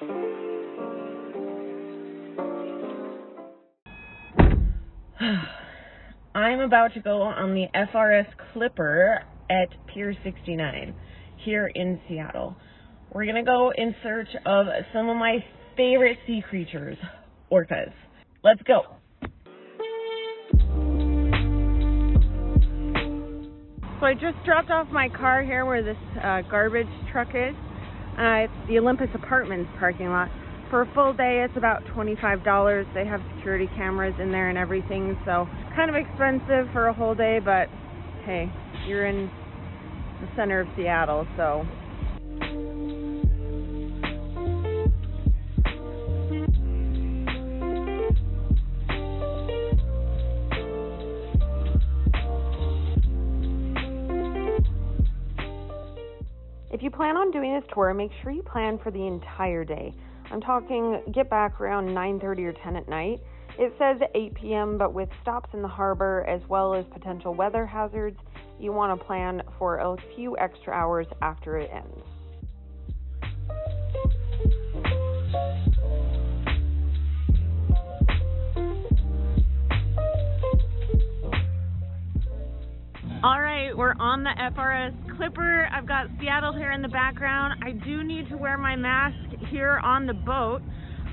I'm about to go on the FRS Clipper at Pier 69 here in Seattle. We're going to go in search of some of my favorite sea creatures, orcas. Let's go. So I just dropped off my car here where this garbage truck is. It's the Olympus Apartments parking lot. For a full day, it's about $25. They have security cameras in there and everything, so kind of expensive for a whole day, but hey, you're in the center of Seattle, so. If you plan on doing this tour, make sure you plan for the entire day. I'm talking get back around 9:30 or 10 at night. It says 8 p.m., but with stops in the harbor as well as potential weather hazards, you want to plan for a few extra hours after it ends. All right, we're on the FRS Clipper. I've got Seattle here in the background. I do need to wear my mask here on the boat,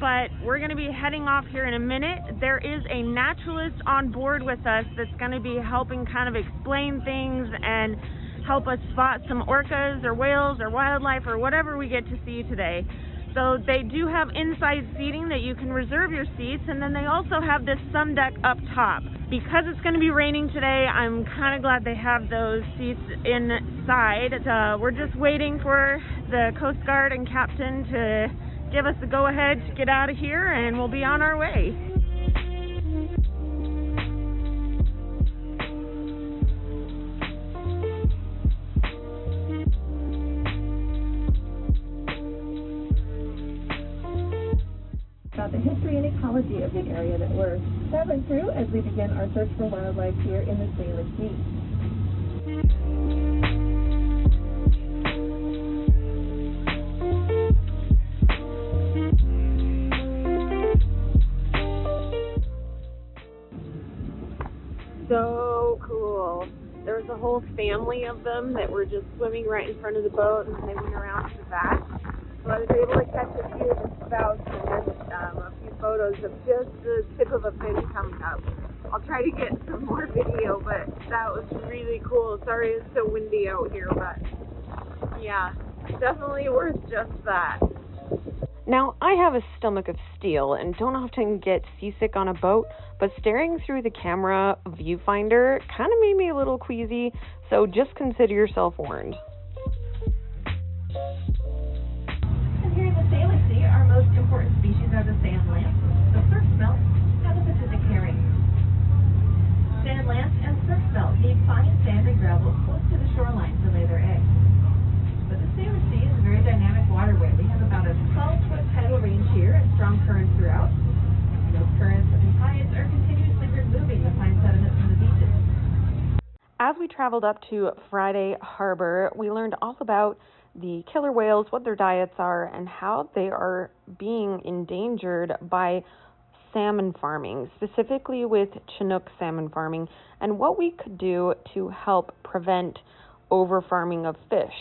but we're going to be heading off here in a minute. There is a naturalist on board with us that's going to be helping kind of explain things and help us spot some orcas or whales or wildlife or whatever we get to see today. So they do have inside seating that you can reserve your seats, and then they also have this sun deck up top. Because it's going to be raining today, I'm kind of glad they have those seats inside. We're just waiting for the Coast Guard and captain to give us the go-ahead to get out of here, and we'll be on our way. About the history and ecology of the area that we're traveling through as we begin our search for wildlife here in the Salish Sea. So cool. There was a whole family of them that were just swimming right in front of the boat, and then they went around to the back. So I was able to catch a few of the spouts and then a few photos of just the tip of a fin coming up. I'll try to get some more video, but that was really cool. Sorry it's so windy out here, but yeah, definitely worth just that. Now, I have a stomach of steel and don't often get seasick on a boat, but staring through the camera viewfinder kind of made me a little queasy, so just consider yourself warned. Here in the Salish Sea, our most important species are the sand lance, the surf smelt, and the Pacific herring. Sand lance and surf smelt need fine sand and gravel close to the shoreline to lay their eggs. But the Salish Sea is a very dynamic waterway. We have about a 12-foot tidal range here and strong currents throughout. Those currents and tides are continuously removing the fine sediment from the beaches. As we traveled up to Friday Harbor, we learned all about the killer whales, what their diets are, and how they are being endangered by salmon farming, specifically with Chinook salmon farming, and what we could do to help prevent over-farming of fish.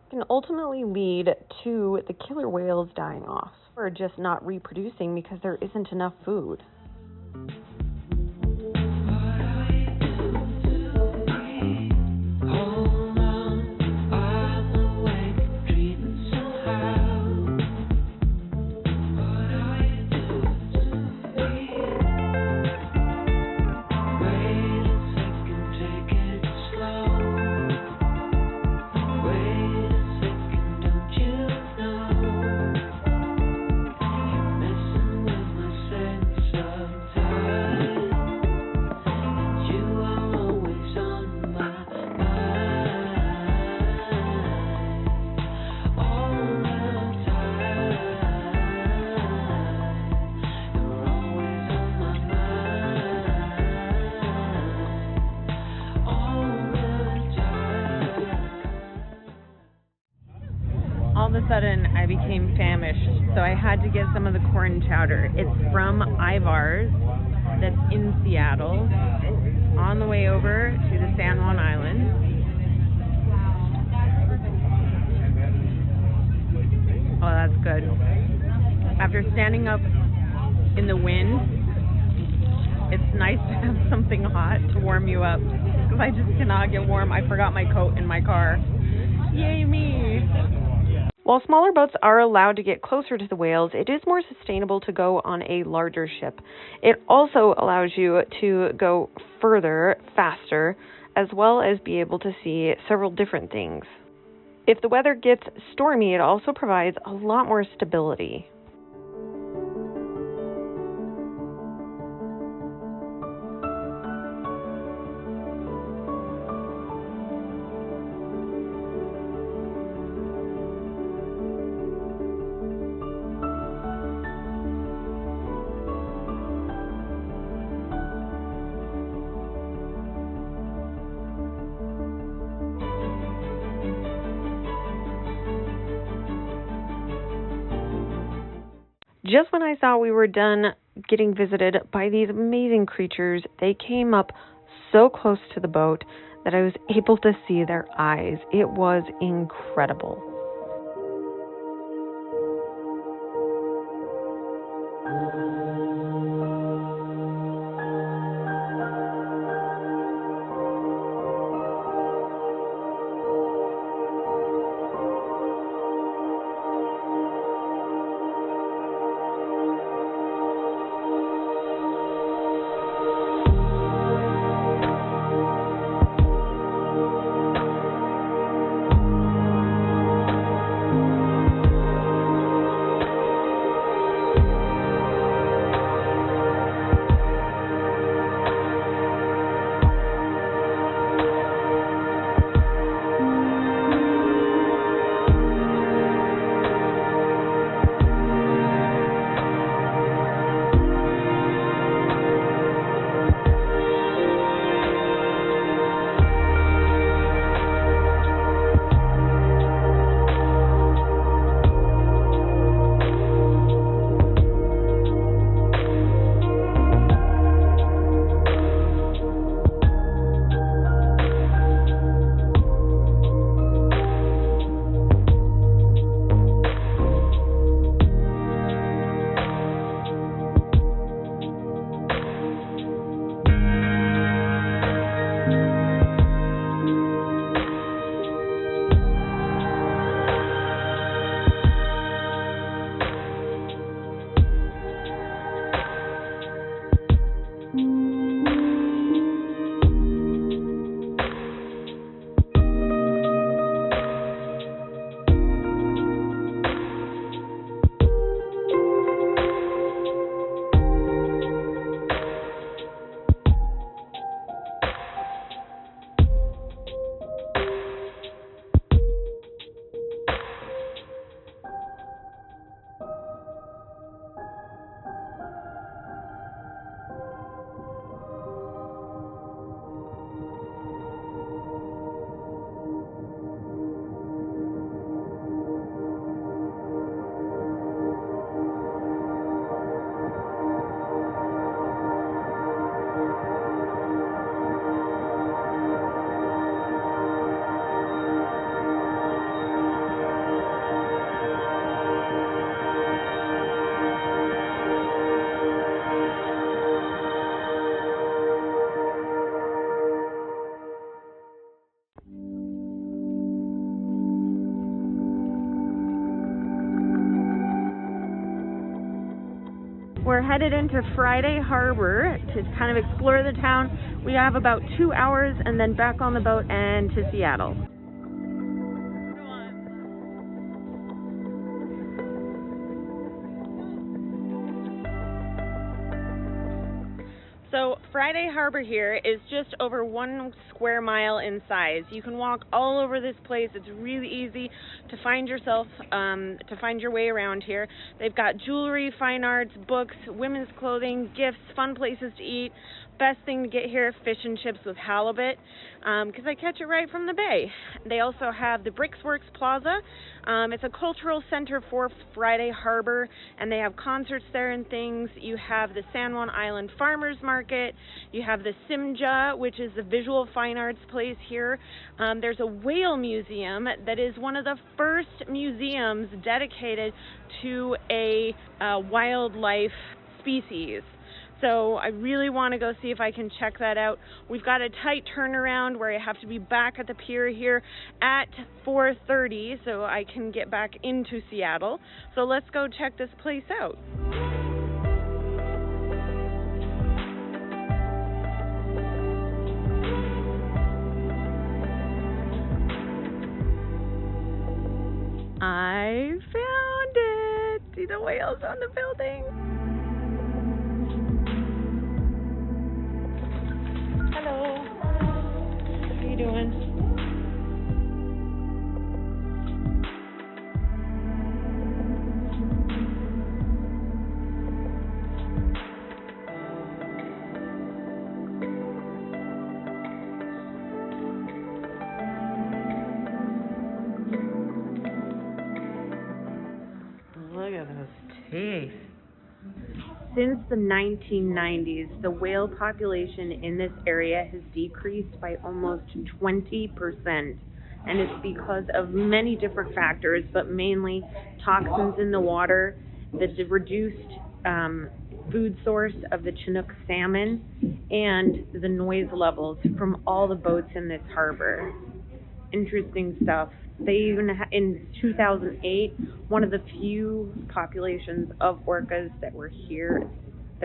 It can ultimately lead to the killer whales dying off or just not reproducing because there isn't enough food. Messing with my sense of time. a sudden I became famished, so I had to get some of the corn chowder. It's from Ivar's, that's in Seattle, on the way over to the San Juan Islands. Oh, that's good. After standing up in the wind, it's nice to have something hot to warm you up, because I just cannot get warm. I forgot my coat in my car. Yay me! While smaller boats are allowed to get closer to the whales, it is more sustainable to go on a larger ship. It also allows you to go further, faster, as well as be able to see several different things. If the weather gets stormy, it also provides a lot more stability. Just when I thought we were done getting visited by these amazing creatures, they came up so close to the boat that I was able to see their eyes. It was incredible. We're headed into Friday Harbor to kind of explore the town. We have about 2 hours and then back on the boat and to Seattle. So Friday Harbor here is just over 1 square mile in size. You can walk all over this place. It's really easy to find yourself, to find your way around here. They've got jewelry, fine arts, books, women's clothing, gifts, fun places to eat. Best thing to get here, fish and chips with halibut, because I catch it right from the bay. They also have the Bricksworks Plaza. It's a cultural center for Friday Harbor, and they have concerts there and things. You have the San Juan Island Farmers Market. You have the Simja, which is the visual fine arts place here. There's a whale museum that is one of the first museums dedicated to a wildlife species. So I really want to go see if I can check that out. We've got a tight turnaround where I have to be back at the pier here at 4:30 so I can get back into Seattle. So let's go check this place out. I found it! See the whales on the building? Hello. How are you doing? Look at those teeth. Since the 1990s, the whale population in this area has decreased by almost 20%. And it's because of many different factors, but mainly toxins in the water, the reduced food source of the Chinook salmon, and the noise levels from all the boats in this harbor. Interesting stuff. They even, in 2008, one of the few populations of orcas that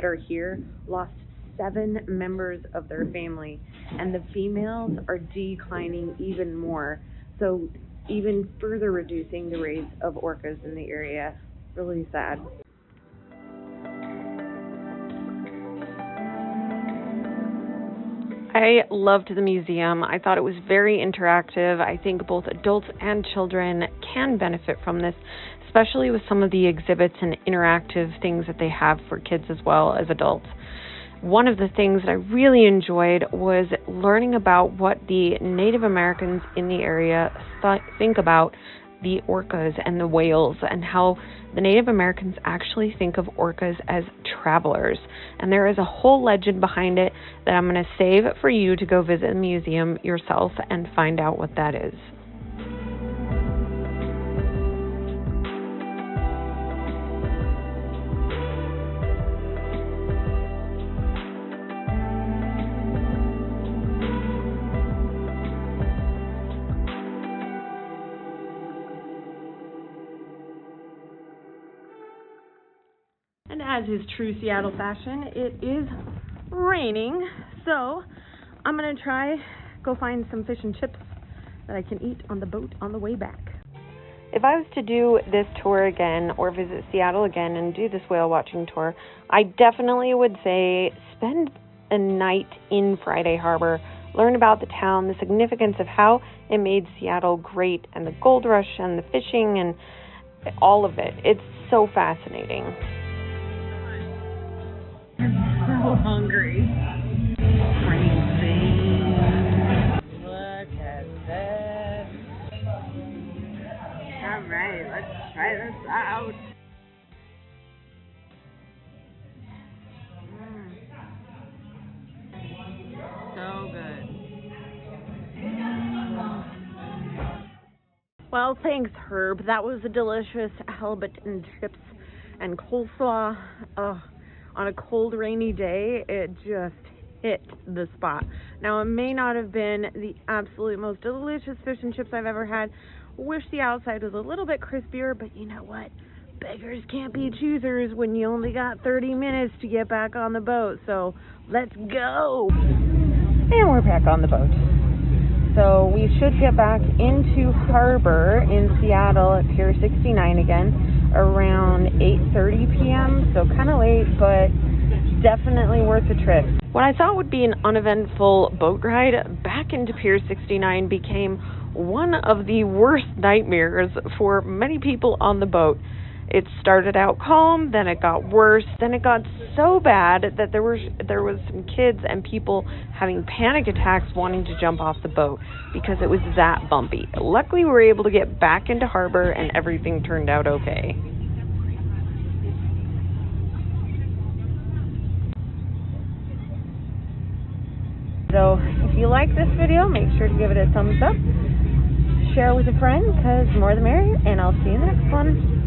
are here, lost 7 members of their family, and the females are declining even more, so even further reducing the rates of orcas in the area. Really sad. I loved the museum. I thought it was very interactive. I think both adults and children can benefit from this, especially with some of the exhibits and interactive things that they have for kids as well as adults. One of the things that I really enjoyed was learning about what the Native Americans in the area think about the orcas and the whales, and how the Native Americans actually think of orcas as travelers. And there is a whole legend behind it that I'm going to save for you to go visit the museum yourself and find out what that is. And as is true Seattle fashion, it is raining, so I'm going to go find some fish and chips that I can eat on the boat on the way back. If I was to do this tour again or visit Seattle again and do this whale watching tour, I definitely would say spend a night in Friday Harbor, learn about the town, the significance of how it made Seattle great, and the gold rush and the fishing and all of it. It's so fascinating. I'm so hungry. Crazy. Look at this. All right, let's try this out. So good. Well, thanks, Herb. That was a delicious halibut and chips and coleslaw. On a cold, rainy day, it just hit the spot. Now, it may not have been the absolute most delicious fish and chips I've ever had. Wish the outside was a little bit crispier, but you know what? Beggars can't be choosers when you only got 30 minutes to get back on the boat. So, let's go! And we're back on the boat. So, we should get back into harbor in Seattle at Pier 69 again around 8:30 p.m. So kind of late, but definitely worth the trip. What I thought would be an uneventful boat ride back into Pier 69 became one of the worst nightmares for many people on the boat. It started out calm, then it got worse, then it got so bad that there was some kids and people having panic attacks wanting to jump off the boat because it was that bumpy. Luckily, we were able to get back into harbor and everything turned out okay. So, if you like this video, make sure to give it a thumbs up, share with a friend, because more the merrier, and I'll see you in the next one.